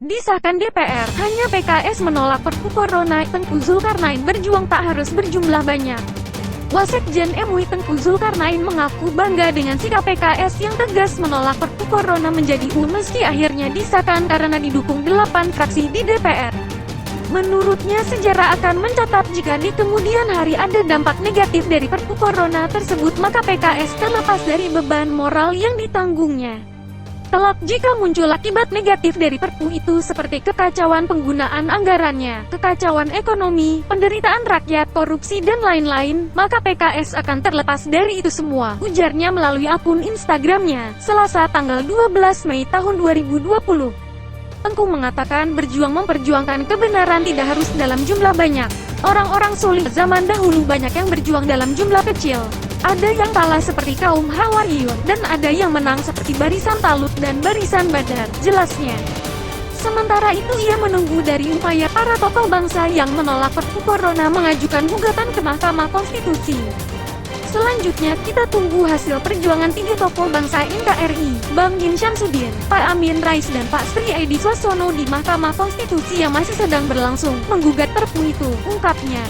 Disahkan DPR, hanya PKS menolak Perpu Corona. Tengku Zulkarnain berjuang tak harus berjumlah banyak. Wasekjen MUI Tengku Zulkarnain mengaku bangga dengan sikap PKS yang tegas menolak Perpu Corona menjadi meski akhirnya disahkan karena didukung 8 fraksi di DPR. Menurutnya sejarah akan mencatat jika di kemudian hari ada dampak negatif dari Perpu Corona tersebut, maka PKS terlepas dari beban moral yang ditanggungnya. Kelak jika muncul akibat negatif dari Perpu itu seperti kekacauan penggunaan anggarannya, kekacauan ekonomi, penderitaan rakyat, korupsi dan lain-lain, maka PKS akan terlepas dari itu semua, ujarnya melalui akun Instagramnya, Selasa tanggal 12 Mei tahun 2020. Tengku mengatakan memperjuangkan kebenaran tidak harus dalam jumlah banyak. Orang-orang sulit zaman dahulu banyak yang berjuang dalam jumlah kecil. Ada yang kalah seperti kaum Hawariyun, dan ada yang menang seperti barisan Talut dan barisan Badar, jelasnya. Sementara itu ia menunggu dari upaya para tokoh bangsa yang menolak Perpu Corona mengajukan gugatan ke Mahkamah Konstitusi. Selanjutnya kita tunggu hasil perjuangan 3 tokoh bangsa NKRI, Bang Din Syamsuddin, Pak Amin Rais dan Pak Sri Edi Suarsono di Mahkamah Konstitusi yang masih sedang berlangsung, menggugat Perpu itu, ungkapnya.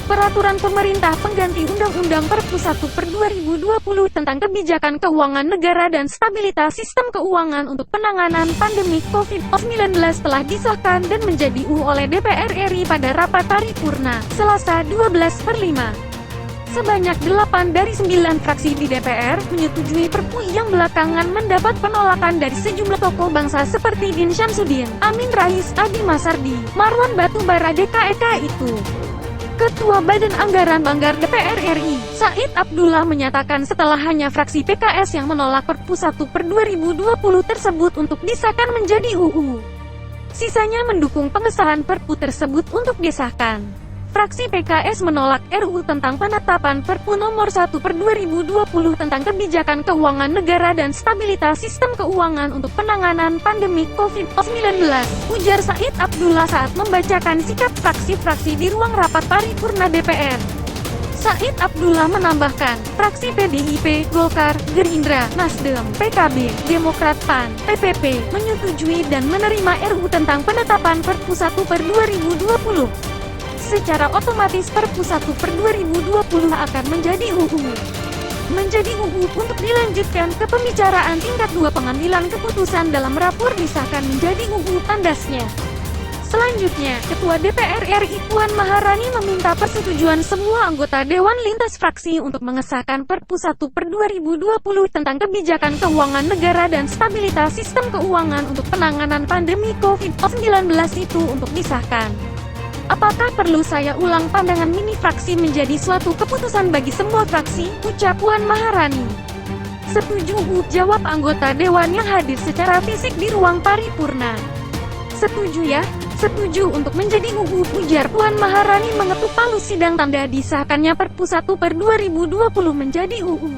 Peraturan pemerintah pengganti Undang-Undang Perpu 1/2020 tentang kebijakan keuangan negara dan stabilitas sistem keuangan untuk penanganan pandemi COVID-19 telah disahkan dan menjadi UU oleh DPR RI pada rapat paripurna, Selasa 12/5. Sebanyak 8 dari 9 fraksi di DPR menyetujui Perpu yang belakangan mendapat penolakan dari sejumlah tokoh bangsa seperti Din Syamsuddin, Amin Rais, Adi Masardi, Marwan Batubara DKEK itu. Ketua Badan Anggaran Banggar DPR RI, Said Abdullah menyatakan setelah hanya fraksi PKS yang menolak Perpu 1/2020 tersebut untuk disahkan menjadi UU. Sisanya mendukung pengesahan Perpu tersebut untuk disahkan. Fraksi PKS menolak RUU tentang penetapan Perpu nomor 1/2020 tentang kebijakan keuangan negara dan stabilitas sistem keuangan untuk penanganan pandemi COVID-19, ujar Said Abdullah saat membacakan sikap fraksi-fraksi di ruang rapat paripurna DPR. Said Abdullah menambahkan, fraksi PDIP, Golkar, Gerindra, Nasdem, PKB, Demokrat, PAN, PPP, menyetujui dan menerima RUU tentang penetapan Perpu 1/2020. Secara otomatis Perpu 1/2020 akan menjadi UU. Menjadi UU untuk dilanjutkan ke pembicaraan tingkat 2 pengambilan keputusan dalam rapor disahkan menjadi UU, tandasnya. Selanjutnya, Ketua DPR RI Puan Maharani meminta persetujuan semua anggota Dewan Lintas Fraksi untuk mengesahkan Perpu 1/2020 tentang kebijakan keuangan negara dan stabilitas sistem keuangan untuk penanganan pandemi COVID-19 itu untuk disahkan. Apakah perlu saya ulang pandangan mini fraksi menjadi suatu keputusan bagi semua fraksi, ucap Puan Maharani. Setuju, jawab anggota Dewan yang hadir secara fisik di ruang paripurna. Setuju ya? Setuju untuk menjadi UU, ujar Puan Maharani mengetuk palu sidang tanda disahkannya Perpu 1/2020 menjadi UU.